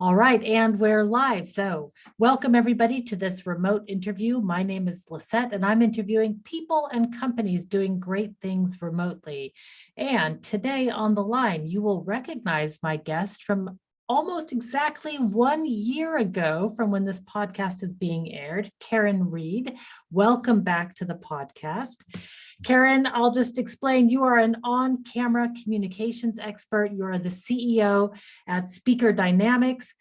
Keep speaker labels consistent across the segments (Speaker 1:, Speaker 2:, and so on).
Speaker 1: All right, and we're live. So welcome everybody to this remote interview. My name is Lisette and I'm interviewing people and companies doing great things remotely. And today on the line, you will recognize my guest from almost exactly 1 year ago from when this podcast is being aired, Karin Reed. Welcome back to the podcast. Karin, I'll just explain, you are an on-camera communications expert. You are the CEO at Speaker Dynamics.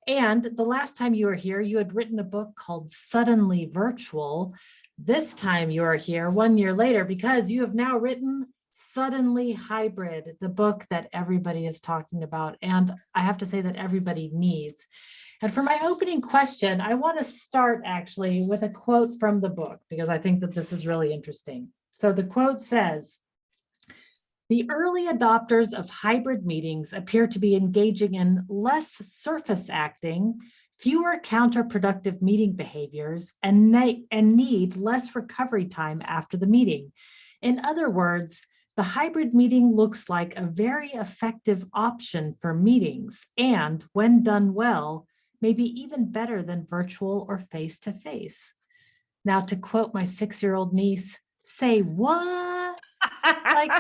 Speaker 1: And the last time you were here, you had written a book called Suddenly Virtual. This time you are here 1 year later because you have now written Suddenly Hybrid, the book that everybody is talking about. And I have to say that everybody needs. And for my opening question, I want to start actually with a quote from the book because I think that this is really interesting. So the quote says, "The early adopters of hybrid meetings appear to be engaging in less surface acting, fewer counterproductive meeting behaviors, and need less recovery time after the meeting. In other words, the hybrid meeting looks like a very effective option for meetings, and when done well, maybe even better than virtual or face-to-face." Now, to quote my 6-year-old niece, say what? Like,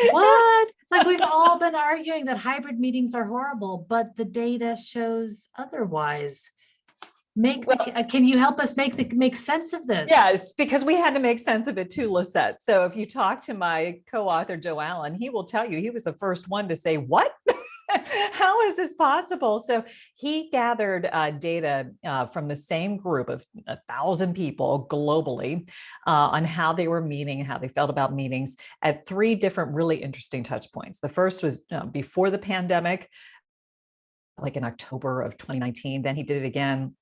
Speaker 1: what? Like, we've all been arguing that hybrid meetings are horrible, but the data shows otherwise. Can you help us make sense of this?
Speaker 2: Yes, because we had to make sense of it too, Lisette. So if you talk to my co-author, Joe Allen, he will tell you he was the first one to say, what? How is this possible? So he gathered data from the same group of 1,000 people globally on how they were meeting and how they felt about meetings at 3 different really interesting touch points. The first was before the pandemic, like in October of 2019. Then he did it again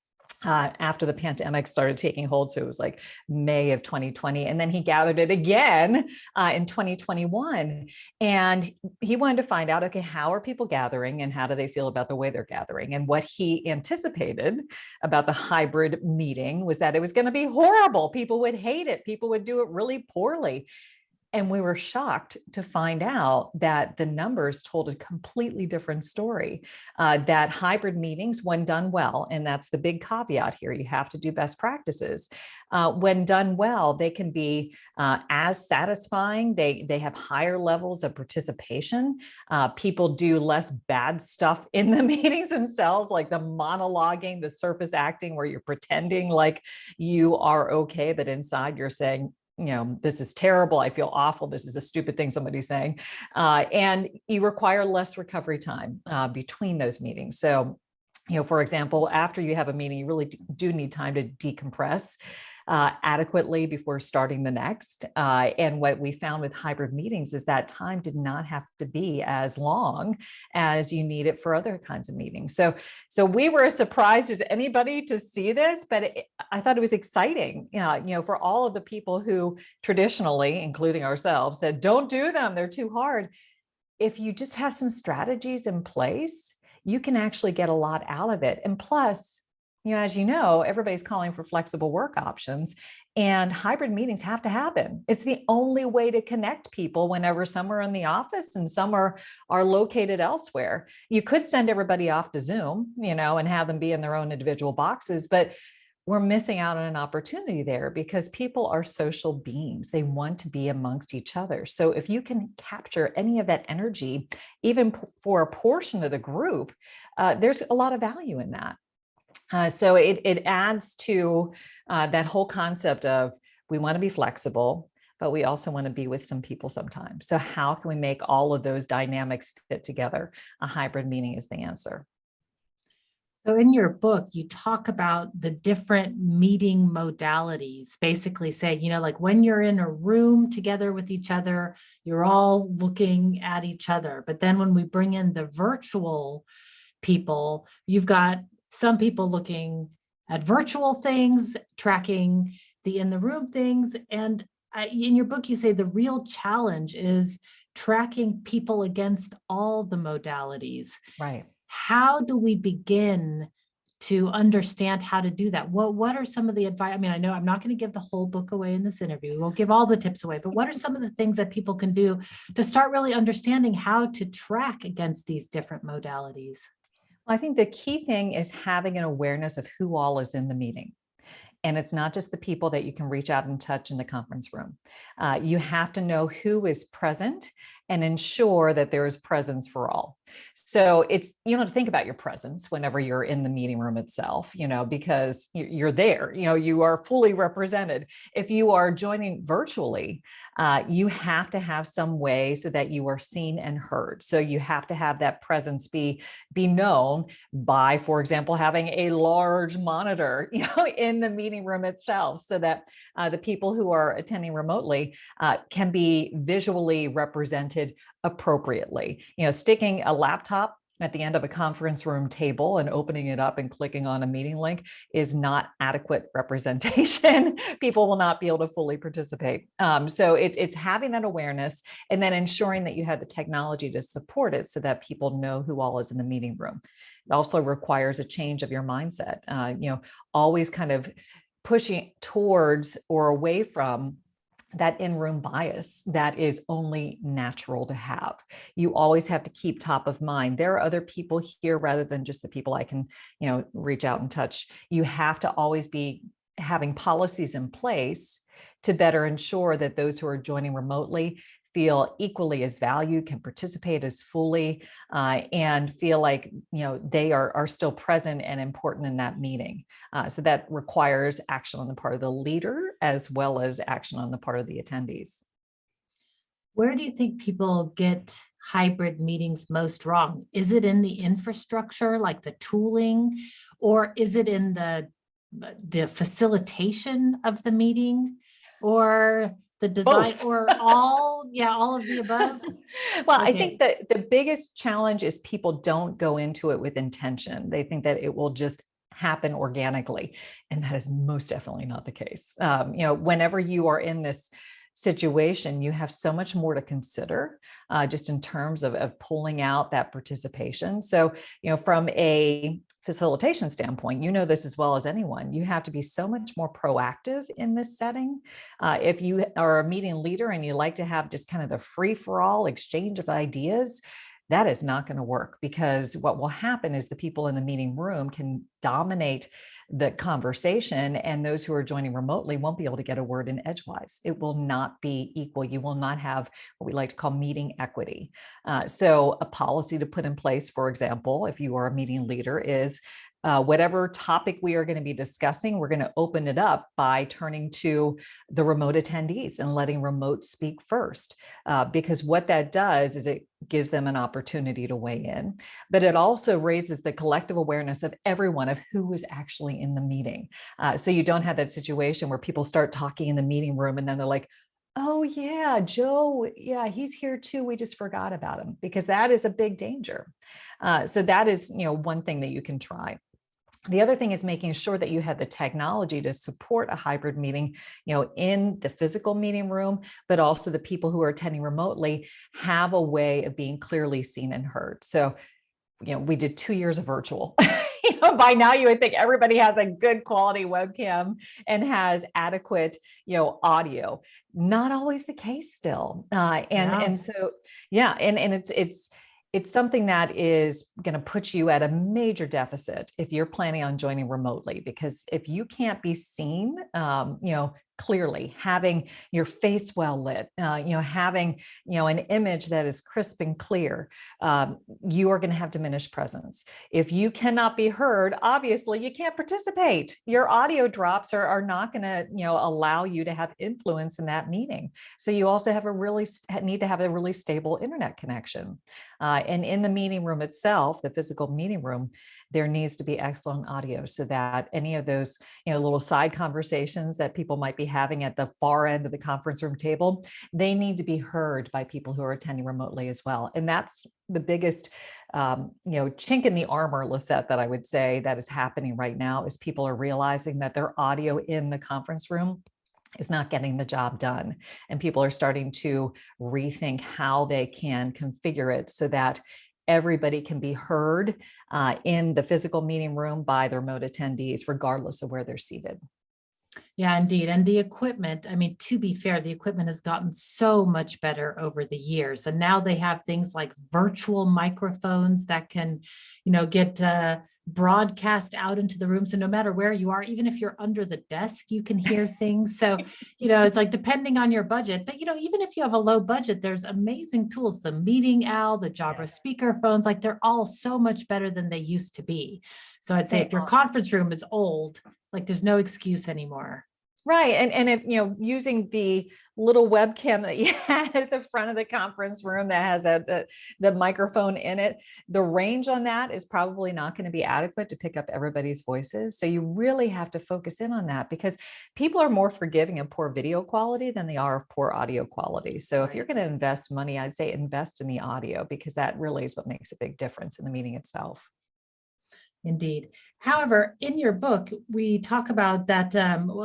Speaker 2: after the pandemic started taking hold. So it was like May of 2020. And then he gathered it again in 2021. And he wanted to find out, okay, how are people gathering and how do they feel about the way they're gathering? And what he anticipated about the hybrid meeting was that it was going to be horrible. People would hate it. People would do it really poorly. And we were shocked to find out that the numbers told a completely different story, that hybrid meetings, when done well, and that's the big caveat here, you have to do best practices. When done well, they can be as satisfying. They have higher levels of participation. People do less bad stuff in the meetings themselves, like the monologuing, the surface acting, where you're pretending like you are okay, but inside you're saying, this is terrible. I feel awful. This is a stupid thing somebody's saying. And you require less recovery time between those meetings. So, for example, after you have a meeting, you really do need time to decompress adequately before starting the next. And what we found with hybrid meetings is that time did not have to be as long as you need it for other kinds of meetings. So we were as surprised as anybody to see this, but I thought it was exciting, for all of the people who traditionally, including ourselves, said, don't do them, they're too hard. If you just have some strategies in place, you can actually get a lot out of it. And plus, as you know, everybody's calling for flexible work options, and hybrid meetings have to happen. It's the only way to connect people whenever some are in the office and some are located elsewhere. You could send everybody off to Zoom, and have them be in their own individual boxes, but we're missing out on an opportunity there because people are social beings. They want to be amongst each other. So if you can capture any of that energy, even for a portion of the group, there's a lot of value in that. So it adds to that whole concept of we want to be flexible, but we also want to be with some people sometimes. So how can we make all of those dynamics fit together? A hybrid meeting is the answer.
Speaker 1: So in your book, you talk about the different meeting modalities, basically saying, like when you're in a room together with each other, you're all looking at each other. But then when we bring in the virtual people, you've got some people looking at virtual things, tracking the in the room things. And in your book, you say the real challenge is tracking people against all the modalities.
Speaker 2: Right.
Speaker 1: How do we begin to understand how to do that? What are some of the advice? I mean, I know I'm not going to give the whole book away in this interview. We won't give all the tips away, but what are some of the things that people can do to start really understanding how to track against these different modalities?
Speaker 2: I think the key thing is having an awareness of who all is in the meeting. And it's not just the people that you can reach out and touch in the conference room. You have to know who is present and ensure that there is presence for all. So it's, you know, to think about your presence whenever you're in the meeting room itself, you know, because you're there, you know, you are fully represented. If you are joining virtually, you have to have some way so that you are seen and heard. So you have to have that presence be known by, for example, having a large monitor, you know, in the meeting room itself, so that the people who are attending remotely can be visually represented appropriately. You know, sticking a laptop at the end of a conference room table and opening it up and clicking on a meeting link is not adequate representation. People will not be able to fully participate. So it's having that awareness and then ensuring that you have the technology to support it so that people know who all is in the meeting room. It also requires a change of your mindset, you know, always kind of pushing towards or away from that in-room bias that is only natural to have. You always have to keep top of mind. There are other people here rather than just the people I can, you know, reach out and touch. You have to always be having policies in place to better ensure that those who are joining remotely feel equally as valued, can participate as fully, and feel like, you know, they are still present and important in that meeting. So that requires action on the part of the leader as well as action on the part of the attendees.
Speaker 1: Where do you think people get hybrid meetings most wrong? Is it in the infrastructure, like the tooling, or is it in the facilitation of the meeting, or the design,
Speaker 2: Both.
Speaker 1: or all? Yeah, all of the above.
Speaker 2: Well, I think
Speaker 1: Okay.
Speaker 2: that the biggest challenge is people don't go into it with intention. They think that it will just happen organically, and that is most definitely not the case. You know, whenever you are in this situation, you have so much more to consider, just in terms of pulling out that participation. So, you know, from a facilitation standpoint, you know this as well as anyone, you have to be so much more proactive in this setting. If you are a meeting leader and you like to have just kind of the free for all exchange of ideas, that is not going to work, because what will happen is the people in the meeting room can dominate the conversation, and those who are joining remotely won't be able to get a word in edgewise. It will not be equal. You will not have what we like to call meeting equity. So a policy to put in place, for example, if you are a meeting leader, is whatever topic we are going to be discussing, we're going to open it up by turning to the remote attendees and letting remote speak first. Because what that does is it gives them an opportunity to weigh in, but it also raises the collective awareness of everyone of who is actually in the meeting. So you don't have that situation where people start talking in the meeting room and then they're like, oh yeah, Joe, yeah, he's here too. We just forgot about him, because that is a big danger. So that is, you know, one thing that you can try. The other thing is making sure that you have the technology to support a hybrid meeting, you know, in the physical meeting room, but also the people who are attending remotely have a way of being clearly seen and heard. So, you know, we did 2 years of virtual. You know, by now you would think everybody has a good quality webcam and has adequate, you know, audio. Not always the case still.
Speaker 1: Yeah.
Speaker 2: And so, yeah, and it's something that is going to put you at a major deficit if you're planning on joining remotely, because if you can't be seen, you know, clearly, having your face well lit, you know, having, you know, an image that is crisp and clear, you are going to have diminished presence. If you cannot be heard, obviously you can't participate. Your audio drops are not going to, you know, allow you to have influence in that meeting. So you also have need to have a really stable internet connection. And in the meeting room itself, the physical meeting room, there needs to be excellent audio so that any of those, you know, little side conversations that people might be having at the far end of the conference room table, they need to be heard by people who are attending remotely as well. And that's the biggest, you know, chink in the armor, Lisette, that I would say that is happening right now, is people are realizing that their audio in the conference room is not getting the job done. And people are starting to rethink how they can configure it so that everybody can be heard in the physical meeting room by the remote attendees, regardless of where they're seated.
Speaker 1: Yeah, indeed. And the equipment, I mean, to be fair, the equipment has gotten so much better over the years. And now they have things like virtual microphones that can, get broadcast out into the room. So no matter where you are, even if you're under the desk, you can hear things. So, it's like depending on your budget. But, even if you have a low budget, there's amazing tools, the Meeting Owl, the Jabra
Speaker 2: Yes.
Speaker 1: speaker phones, like they're all so much better than they used to be. So I'd say
Speaker 2: They
Speaker 1: if your
Speaker 2: are.
Speaker 1: conference room is old, like there's no excuse anymore.
Speaker 2: Right. And if, using the little webcam that you had at the front of the conference room that has the microphone in it, the range on that is probably not going to be adequate to pick up everybody's voices. So you really have to focus in on that, because people are more forgiving of poor video quality than they are of poor audio quality. So if you're going to invest money, I'd say invest in the audio, because that really is what makes a big difference in the meeting itself.
Speaker 1: Indeed. However, in your book, we talk about that.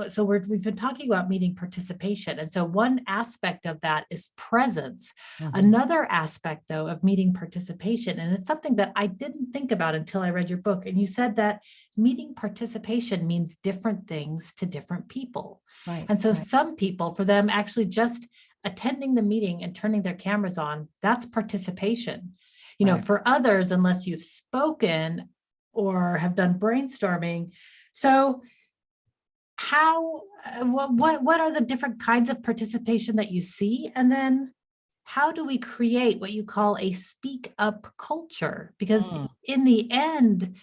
Speaker 1: So we've been talking about meeting participation. And so one aspect of that is presence.
Speaker 2: Mhm.
Speaker 1: Another aspect, though, of meeting participation, and it's something that I didn't think about until I read your book. And you said that meeting participation means different things to different people.
Speaker 2: Right.
Speaker 1: And so
Speaker 2: Right.
Speaker 1: some people, for them, actually just attending the meeting and turning their cameras on, that's participation.
Speaker 2: Right.
Speaker 1: For others, unless you've spoken or have done brainstorming. So what are the different kinds of participation that you see? And then how do we create what you call a speak up culture? Because
Speaker 2: Mm.
Speaker 1: in the end,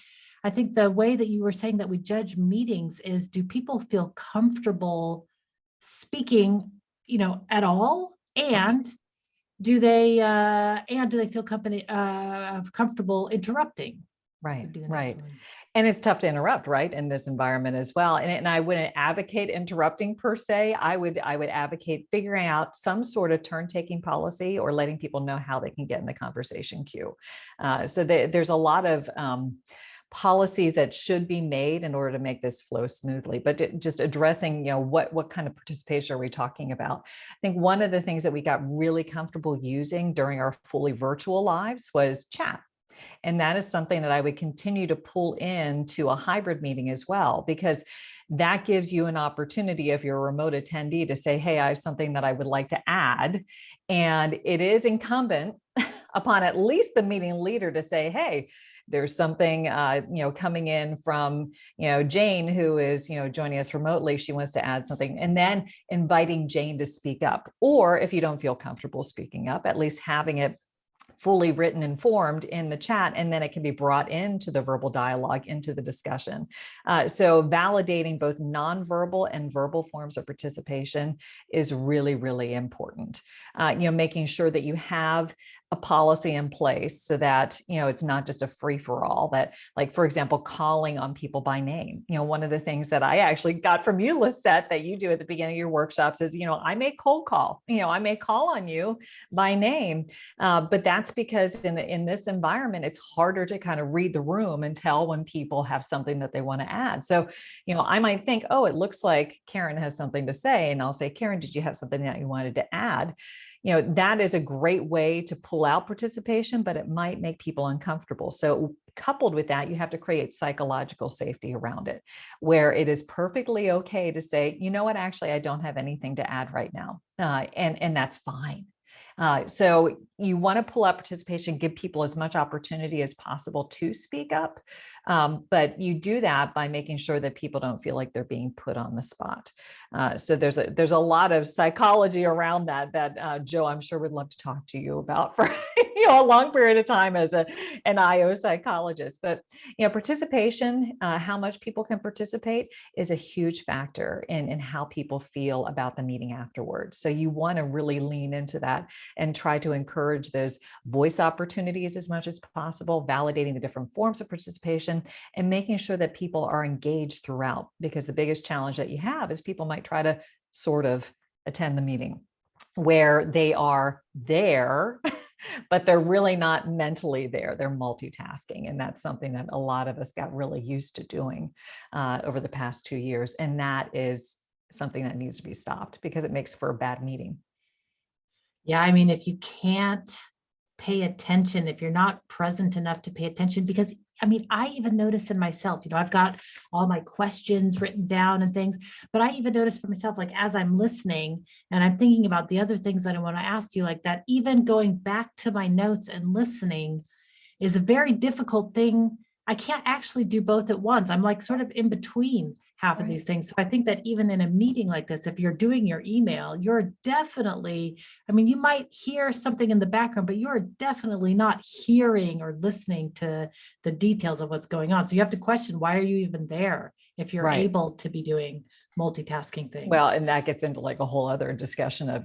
Speaker 1: I think the way that you were saying that we judge meetings is, do people feel comfortable speaking, at all?
Speaker 2: Right.
Speaker 1: And do they feel comfortable interrupting?
Speaker 2: Right.
Speaker 1: Would be the next
Speaker 2: Right.
Speaker 1: one.
Speaker 2: And it's tough to interrupt, right, in this environment as well. And I wouldn't advocate interrupting per se. I would advocate figuring out some sort of turn-taking policy, or letting people know how they can get in the conversation queue. There's a lot of policies that should be made in order to make this flow smoothly. But just addressing, what kind of participation are we talking about? I think one of the things that we got really comfortable using during our fully virtual lives was chat. And that is something that I would continue to pull into a hybrid meeting as well, because that gives you an opportunity, if you're a remote attendee, to say, hey, I have something that I would like to add. And it is incumbent upon at least the meeting leader to say, hey, there's something, coming in from, Jane, who is, joining us remotely. She wants to add something, and then inviting Jane to speak up. Or if you don't feel comfortable speaking up, at least having it fully written and formed in the chat, and then it can be brought into the verbal dialogue, into the discussion. So validating both nonverbal and verbal forms of participation is really, really important. Making sure that you have a policy in place so that, it's not just a free for all, that, like, for example, calling on people by name. One of the things that I actually got from you, Lisette, that you do at the beginning of your workshops is, I may cold call, I may call on you by name. But that's because in this environment, it's harder to kind of read the room and tell when people have something that they want to add. So, I might think, oh, it looks like Karin has something to say. And I'll say, Karin, did you have something that you wanted to add? That is a great way to pull out participation, but it might make people uncomfortable. So coupled with that, you have to create psychological safety around it, where it is perfectly okay to say, you know what, actually, I don't have anything to add right now. And that's fine. So you want to pull out participation, give people as much opportunity as possible to speak up. But you do that by making sure that people don't feel like they're being put on the spot. So there's a lot of psychology around that Joe, I'm sure, would love to talk to you about for a long period of time as an IO psychologist. But participation, how much people can participate, is a huge factor in how people feel about the meeting afterwards. So you want to really lean into that and try to encourage those voice opportunities as much as possible, validating the different forms of participation, and making sure that people are engaged throughout. Because the biggest challenge that you have is people might try to sort of attend the meeting where they are there, but they're really not mentally there. They're multitasking. And that's something that a lot of us got really used to doing over the past 2 years. And that is something that needs to be stopped, because it makes for a bad meeting.
Speaker 1: Yeah, I mean, if you can't pay attention, if you're not present enough to pay attention, because I mean, I even notice in myself, I've got all my questions written down and things, but I even notice for myself, like as I'm listening and I'm thinking about the other things that I want to ask you, like that, even going back to my notes and listening is a very difficult thing. I can't actually do both at once. I'm like sort of in between half of
Speaker 2: Right.
Speaker 1: these things. So I think that even in a meeting like this, if you're doing your email, you're definitely, I mean, you might hear something in the background, but you're definitely not hearing or listening to the details of what's going on. So you have to question, why are you even there if you're
Speaker 2: Right.
Speaker 1: able to be doing multitasking
Speaker 2: Well,
Speaker 1: things?
Speaker 2: and that gets into like a whole other discussion of,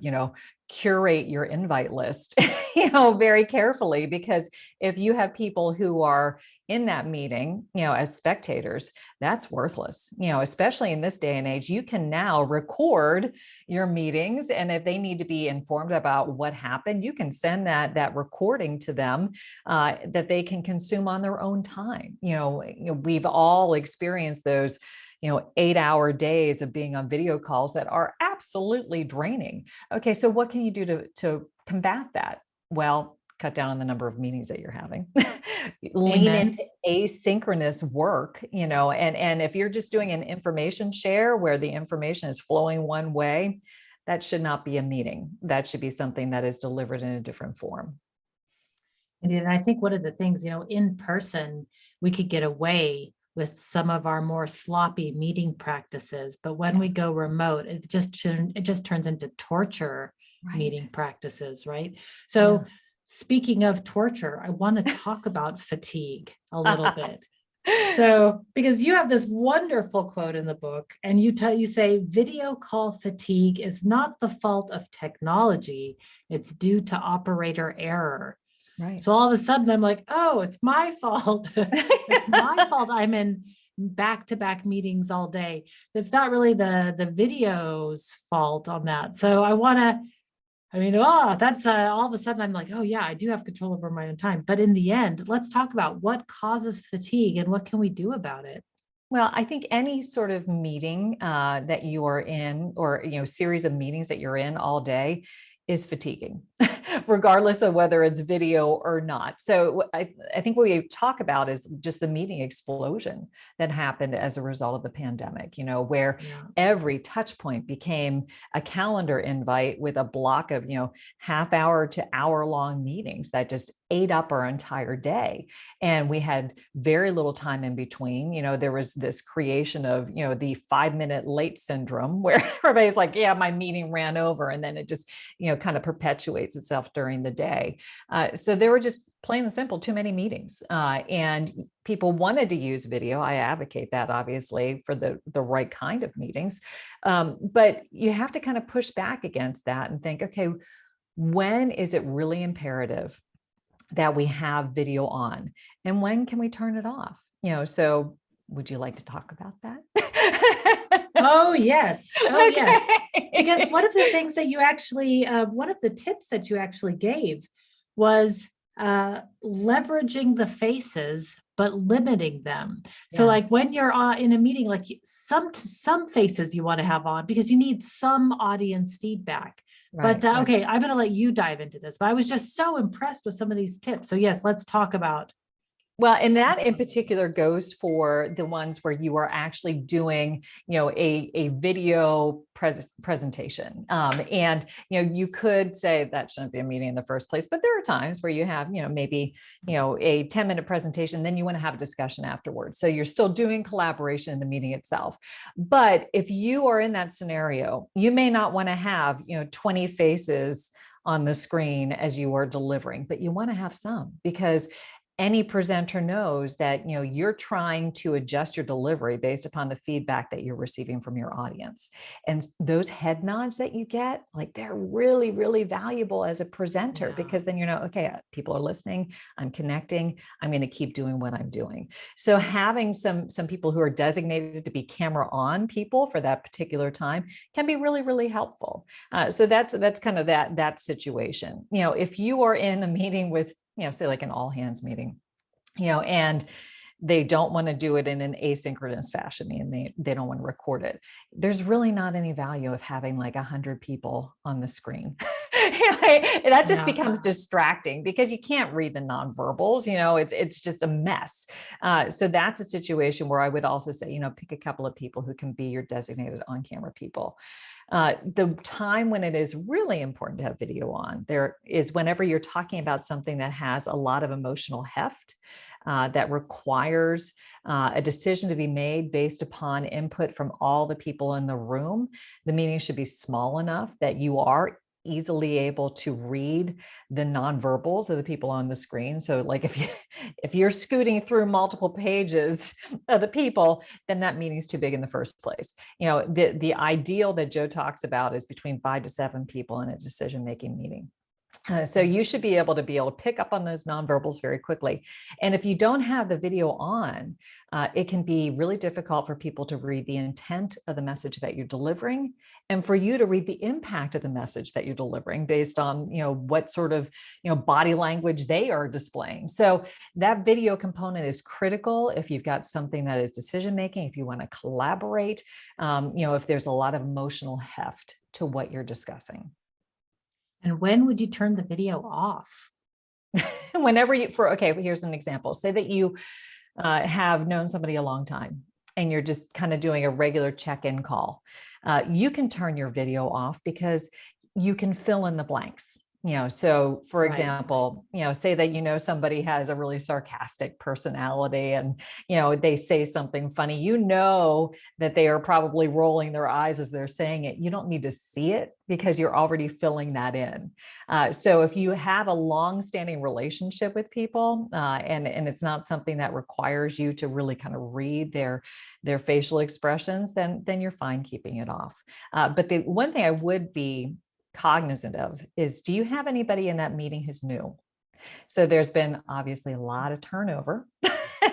Speaker 2: curate your invite list, very carefully, because if you have people who are in that meeting, as spectators, that's worthless, especially in this day and age. You can now record your meetings. And if they need to be informed about what happened, you can send that recording to them that they can consume on their own time. We've all experienced those 8-hour days of being on video calls that are absolutely draining. Okay, so what can you do to combat that? Well, cut down on the number of meetings that you're having. Lean
Speaker 1: Amen.
Speaker 2: into asynchronous work, and if you're just doing an information share where the information is flowing one way, that should not be a meeting. That should be something that is delivered in a different form.
Speaker 1: And I think one of the things, in person, we could get away with some of our more sloppy meeting practices, but when we go remote, it just turns into torture
Speaker 2: Right.
Speaker 1: meeting practices, right?
Speaker 2: Yeah.
Speaker 1: So speaking of torture, I want to talk about fatigue a little bit. So, because you have this wonderful quote in the book, and you say video call fatigue is not the fault of technology, it's due to operator error.
Speaker 2: Right.
Speaker 1: So all of a sudden I'm like, oh, it's my fault. It's my fault. I'm in back-to-back meetings all day. It's not really the video's fault on that. So that's all of a sudden I'm like, oh yeah, I do have control over my own time. But in the end, let's talk about what causes fatigue and what can we do about it?
Speaker 2: Well, I think any sort of meeting that you are in, or series of meetings that you're in all day, is fatiguing, regardless of whether it's video or not. So I think what we talk about is just the meeting explosion that happened as a result of the pandemic, where
Speaker 1: Yeah.
Speaker 2: every touch point became a calendar invite with a block of, half hour to hour long meetings that just ate up our entire day. And we had very little time in between. There was this creation of, the 5-minute late syndrome where everybody's like, yeah, my meeting ran over. And then it just, kind of perpetuates itself during the day. So there were just plain and simple too many meetings. And people wanted to use video. I advocate that, obviously, for the right kind of meetings. But you have to kind of push back against that and think, okay, when is it really imperative that we have video on, and when can we turn it off? So would you like to talk about that?
Speaker 1: Oh, yes. Oh, yes. Because
Speaker 2: Okay.
Speaker 1: one of the things that you actually, one of the tips that you actually gave was leveraging the faces, but limiting them. So
Speaker 2: Yeah.
Speaker 1: like when you're in a meeting, like some faces you want to have on because you need some audience feedback. But
Speaker 2: Right. Right.
Speaker 1: okay, I'm going to let you dive into this. But I was just so impressed with some of these tips. So yes, let's talk about.
Speaker 2: Well, and that in particular goes for the ones where you are actually doing, a video presentation. And, you could say that shouldn't be a meeting in the first place, but there are times where you have, maybe, a 10-minute presentation, then you want to have a discussion afterwards. So you're still doing collaboration in the meeting itself. But if you are in that scenario, you may not want to have, 20 faces on the screen as you are delivering, but you want to have some, because any presenter knows that you're trying to adjust your delivery based upon the feedback that you're receiving from your audience. And those head nods that you get, like, they're really, really valuable as a presenter, because then okay, people are listening, I'm connecting, I'm going to keep doing what I'm doing. So having some people who are designated to be camera on people for that particular time can be really, really helpful. So that's kind of that situation. If you are in a meeting with, say like an all hands meeting, and they don't want to do it in an asynchronous fashion, and they don't want to record it, there's really not any value of having like 100 people on the screen. That just
Speaker 1: Yeah.
Speaker 2: becomes distracting because you can't read the nonverbals. It's just a mess. So that's a situation where I would also say, pick a couple of people who can be your designated on-camera people. The time when it is really important to have video on there is whenever you're talking about something that has a lot of emotional heft, that requires a decision to be made based upon input from all the people in the room. The meeting should be small enough that you are easily able to read the nonverbals of the people on the screen. So like if you're scooting through multiple pages of the people, then that meeting's too big in the first place. The ideal that Joe talks about is between 5 to 7 people in a decision-making meeting. So you should be able to pick up on those nonverbals very quickly. And if you don't have the video on, it can be really difficult for people to read the intent of the message that you're delivering, and for you to read the impact of the message that you're delivering based on, what sort of, body language they are displaying. So that video component is critical if you've got something that is decision-making, if you want to collaborate, if there's a lot of emotional heft to what you're discussing.
Speaker 1: And when would you turn the video off?
Speaker 2: Whenever here's an example. Say that you have known somebody a long time and you're just kind of doing a regular check-in call. You can turn your video off because you can fill in the blanks. So for example, say that, somebody has a really sarcastic personality and, they say something funny, that they are probably rolling their eyes as they're saying it. You don't need to see it because you're already filling that in. So if you have a long-standing relationship with people and it's not something that requires you to really kind of read their facial expressions, then you're fine keeping it off. But the one thing I would be cognizant of is, do you have anybody in that meeting who's new? So there's been obviously a lot of turnover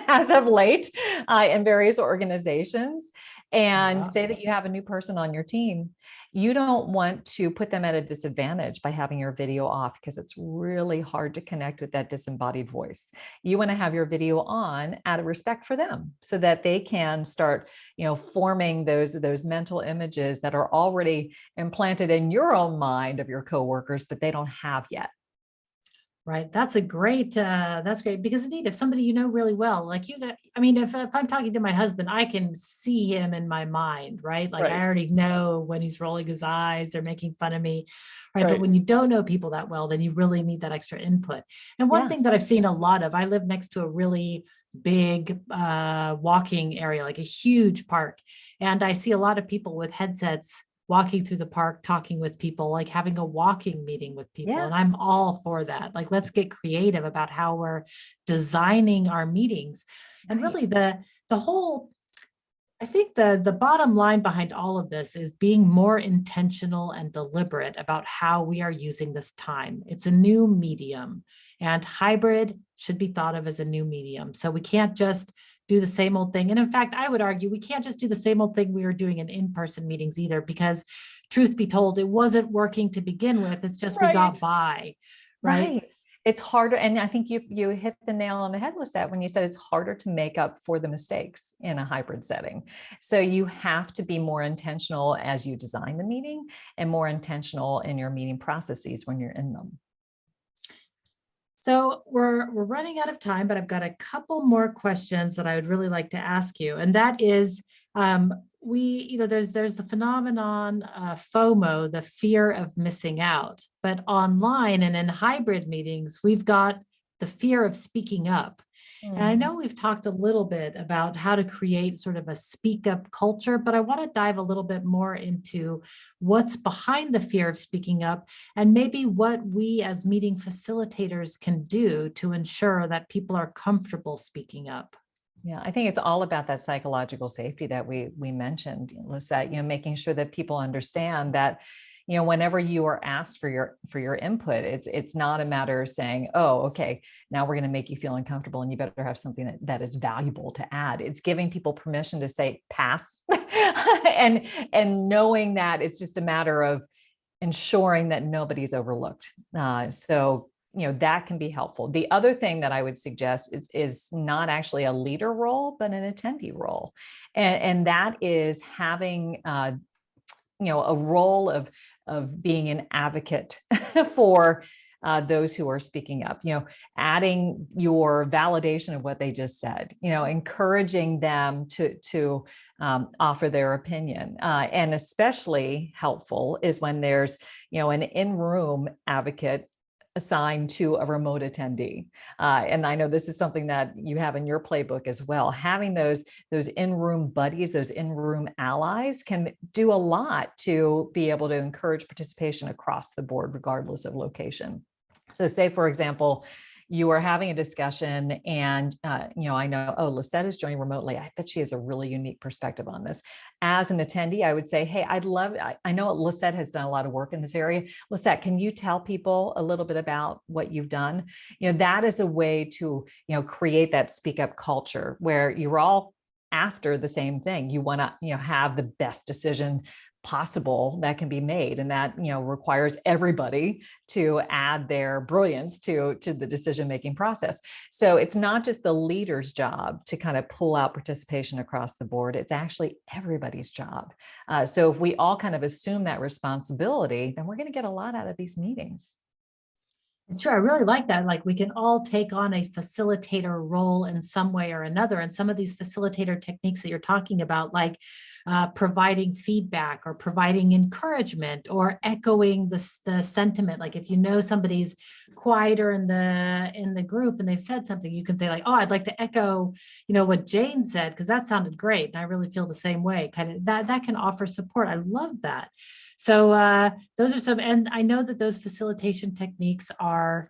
Speaker 2: as of late in various organizations. And say that you have a new person on your team, you don't want to put them at a disadvantage by having your video off because it's really hard to connect with that disembodied voice. You want to have your video on out of respect for them so that they can start, forming those mental images that are already implanted in your own mind of your coworkers, but they don't have yet.
Speaker 1: Right. That's great because indeed, if somebody you know really well, like if I'm talking to my husband, I can see him in my mind, right? Like I already know when he's rolling his eyes or making fun of me, right? But when you don't know people that well, then you really need that extra input. And one thing that I've seen a lot of, I live next to a really big walking area, like a huge park. And I see a lot of people with headsets walking through the park, talking with people, like having a walking meeting with people. And I'm all for that. Like, let's get creative about how we're designing our meetings. And really I think the bottom line behind all of this is being more intentional and deliberate about how we are using this time. It's a new medium, and hybrid should be thought of as a new medium. So we can't just do the same old thing. And in fact, I would argue we can't just do the same old thing we were doing in in-person meetings either, because truth be told, it wasn't working to begin with. It's just we got by, right?
Speaker 2: It's harder. And I think you hit the nail on the head, Lisette, when you said it's harder to make up for the mistakes in a hybrid setting. So you have to be more intentional as you design the meeting and more intentional in your meeting processes when you're in them.
Speaker 1: So we're running out of time, but I've got a couple more questions that I would really like to ask you. And that is, there's the phenomenon FOMO, the fear of missing out. But online and in hybrid meetings, we've got the fear of speaking up. And I know we've talked a little bit about how to create sort of a speak up culture, but I want to dive a little bit more into what's behind the fear of speaking up and maybe what we as meeting facilitators can do to ensure that people are comfortable speaking up.
Speaker 2: Yeah, I think it's all about that psychological safety that we mentioned, Lisette, making sure that people understand that, whenever you are asked for your input, it's not a matter of saying, oh, okay, now we're going to make you feel uncomfortable and you better have something that is valuable to add. It's giving people permission to say pass and knowing that it's just a matter of ensuring that nobody's overlooked. So that can be helpful. The other thing that I would suggest is not actually a leader role, but an attendee role. And that is having, a role of of being an advocate for those who are speaking up, adding your validation of what they just said, encouraging them to offer their opinion. And especially helpful is when there's, an in-room advocate assigned to a remote attendee. And I know this is something that you have in your playbook as well. Having those in-room buddies, those in-room allies can do a lot to be able to encourage participation across the board, regardless of location. So say, for example, you are having a discussion and, I know, oh, Lisette is joining remotely. I bet she has a really unique perspective on this. As an attendee, I would say, hey, I know Lisette has done a lot of work in this area. Lisette, can you tell people a little bit about what you've done? That is a way to, create that speak up culture where you're all after the same thing. You want to, have the best decision possible that can be made, and that requires everybody to add their brilliance to the decision-making process. So it's not just the leader's job to kind of pull out participation across the board, it's actually everybody's job. So if we all kind of assume that responsibility, then we're going to get a lot out of these meetings.
Speaker 1: It's true. I really like that. Like we can all take on a facilitator role in some way or another. And some of these facilitator techniques that you're talking about, like providing feedback or providing encouragement or echoing the sentiment. Like if you know somebody's quieter in the group and they've said something, you can say like, oh, I'd like to echo, what Jane said, because that sounded great. And I really feel the same way. Kind of that can offer support. I love that. So those are some, and I know that those facilitation techniques are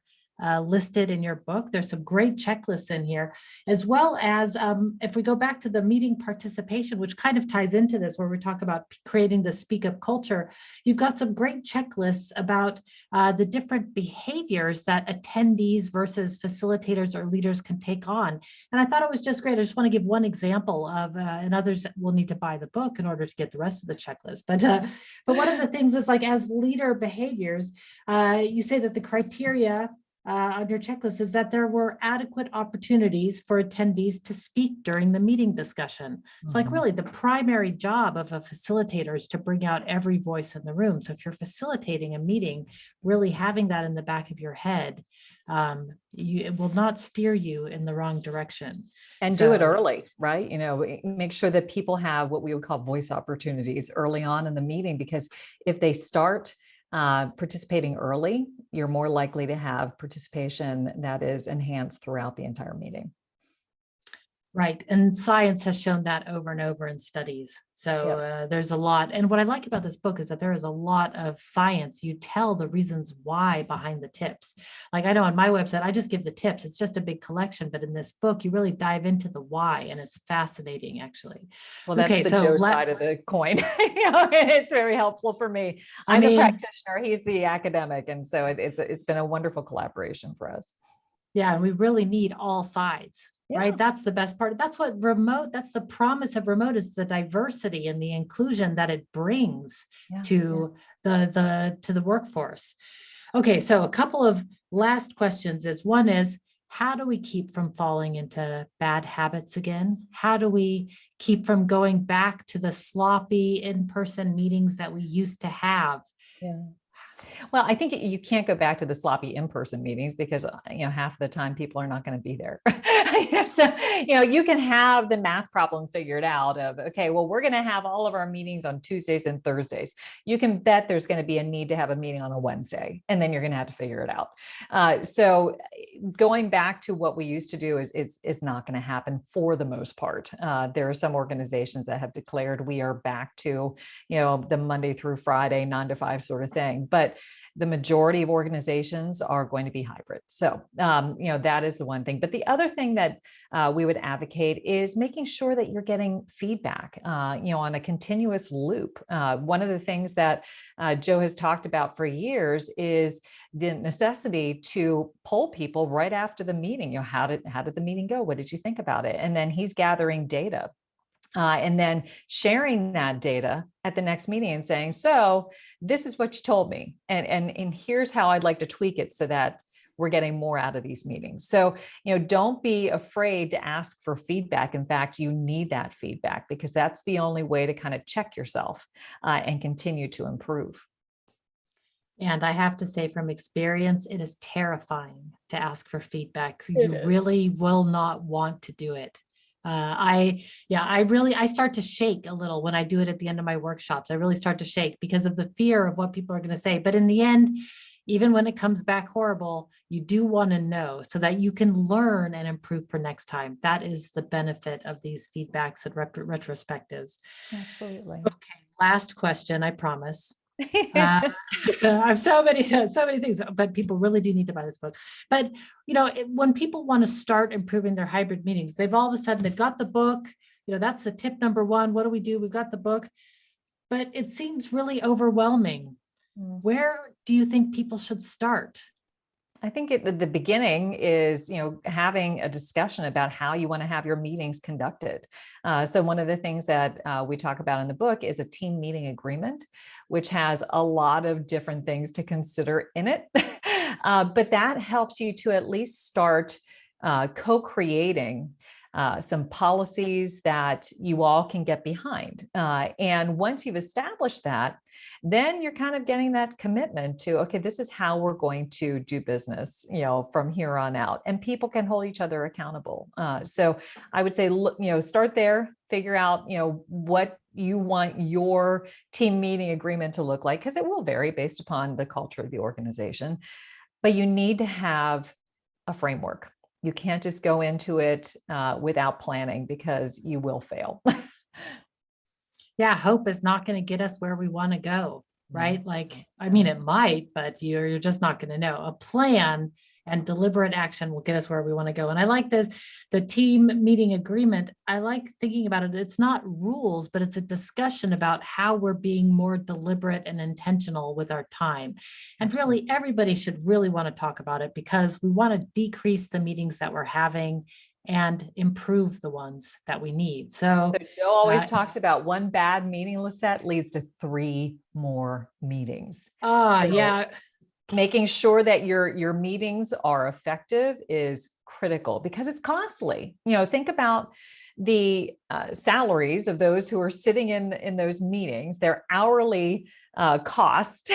Speaker 1: listed in your book. There's some great checklists in here, as well as if we go back to the meeting participation, which kind of ties into this, where we talk about creating the speak up culture. You've got some great checklists about the different behaviors that attendees versus facilitators or leaders can take on. And I thought it was just great. I just want to give one example of, and others will need to buy the book in order to get the rest of the checklist. But one of the things is like, as leader behaviors, you say that the criteria on your checklist is that there were adequate opportunities for attendees to speak during the meeting discussion. So like really the primary job of a facilitator is to bring out every voice in the room. So if you're facilitating a meeting, really having that in the back of your head, it will not steer you in the wrong direction.
Speaker 2: And do it early, right? Make sure that people have what we would call voice opportunities early on in the meeting, because if they start participating early, you're more likely to have participation that is enhanced throughout the entire meeting.
Speaker 1: Right. And science has shown that over and over in studies. So there's a lot. And what I like about this book is that there is a lot of science. You tell the reasons why behind the tips. Like I know on my website, I just give the tips. It's just a big collection. But in this book, you really dive into the why. And it's fascinating, actually.
Speaker 2: Well, that's the Joe side of the coin. It's very helpful for me. I'm the practitioner. He's the academic. And so it's been a wonderful collaboration for us.
Speaker 1: Yeah. And we really need all sides. Yeah. Right. That's the best part. That's the promise of remote, is the diversity and the inclusion that it brings to the workforce. Okay. So a couple of last questions one is, how do we keep from falling into bad habits again? How do we keep from going back to the sloppy in-person meetings that we used to have?
Speaker 2: Yeah. Well, I think you can't go back to the sloppy in-person meetings because, half of the time people are not going to be there. So, you can have the math problem figured out of, okay, well, we're going to have all of our meetings on Tuesdays and Thursdays. You can bet there's going to be a need to have a meeting on a Wednesday, and then you're going to have to figure it out. So going back to what we used to do is not going to happen for the most part. There are some organizations that have declared we are back to, the Monday through Friday, 9 to 5 sort of thing. But the majority of organizations are going to be hybrid. So, that is the one thing. But the other thing that we would advocate is making sure that you're getting feedback, on a continuous loop. One of the things that Joe has talked about for years is the necessity to poll people right after the meeting. How did the meeting go? What did you think about it? And then he's gathering data. And then sharing that data at the next meeting and saying, so this is what you told me. And here's how I'd like to tweak it so that we're getting more out of these meetings. So, don't be afraid to ask for feedback. In fact, you need that feedback because that's the only way to kind of check yourself and continue to improve.
Speaker 1: And I have to say from experience, it is terrifying to ask for feedback.
Speaker 2: It
Speaker 1: You
Speaker 2: is.
Speaker 1: really will not want to do it. I start to shake a little when I do it at the end of my workshops. I really start to shake because of the fear of what people are going to say. But in the end, even when it comes back horrible, you do want to know so that you can learn and improve for next time. That is the benefit of these feedbacks and retrospectives.
Speaker 2: Absolutely.
Speaker 1: Okay, last question, I promise. Uh, I have so many things, but people really do need to buy this book. But when people want to start improving their hybrid meetings, they've all of a sudden they've got the book. That's the tip number one. What do we do? We've got the book, but it seems really overwhelming. Where do you think people should start?
Speaker 2: I think at the beginning is, having a discussion about how you want to have your meetings conducted. So one of the things that we talk about in the book is a team meeting agreement, which has a lot of different things to consider in it. But that helps you to at least start co-creating some policies that you all can get behind. And once you've established that, then you're kind of getting that commitment to, okay, this is how we're going to do business, from here on out, and people can hold each other accountable. So I would say, start there, figure out, what you want your team meeting agreement to look like, because it will vary based upon the culture of the organization, but you need to have a framework. You can't just go into it without planning, because you will fail.
Speaker 1: Yeah, hope is not going to get us where we want to go, right?
Speaker 2: No.
Speaker 1: Like, I mean, it might, but you're just not going to know. A plan and deliberate action will get us where we want to go. And I like this, the team meeting agreement. I like thinking about it. It's not rules, but it's a discussion about how we're being more deliberate and intentional with our time. And
Speaker 2: Absolutely.
Speaker 1: really, everybody should really want to talk about it, because we want to decrease the meetings that we're having and improve the ones that we need. So
Speaker 2: Joe always talks about one bad meeting, Lisette, leads to 3 more meetings. So
Speaker 1: yeah.
Speaker 2: making sure that your meetings are effective is critical, because it's costly. Think about the salaries of those who are sitting in those meetings, their hourly cost,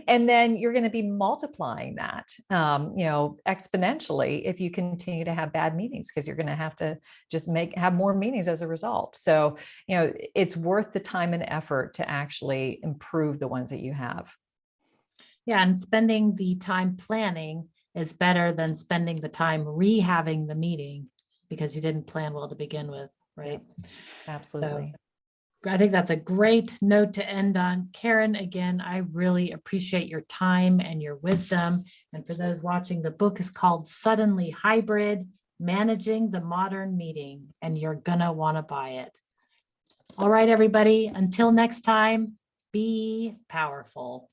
Speaker 2: and then you're going to be multiplying that, exponentially if you continue to have bad meetings, because you're going to have to just have more meetings as a result. So, it's worth the time and effort to actually improve the ones that you have.
Speaker 1: Yeah, and spending the time planning is better than spending the time rehaving the meeting because you didn't plan well to begin with, right?
Speaker 2: Absolutely.
Speaker 1: So I think that's a great note to end on. Karin, again, I really appreciate your time and your wisdom. And for those watching, the book is called Suddenly Hybrid: Managing the Modern Meeting, and you're gonna want to buy it. All right, everybody, until next time, be powerful.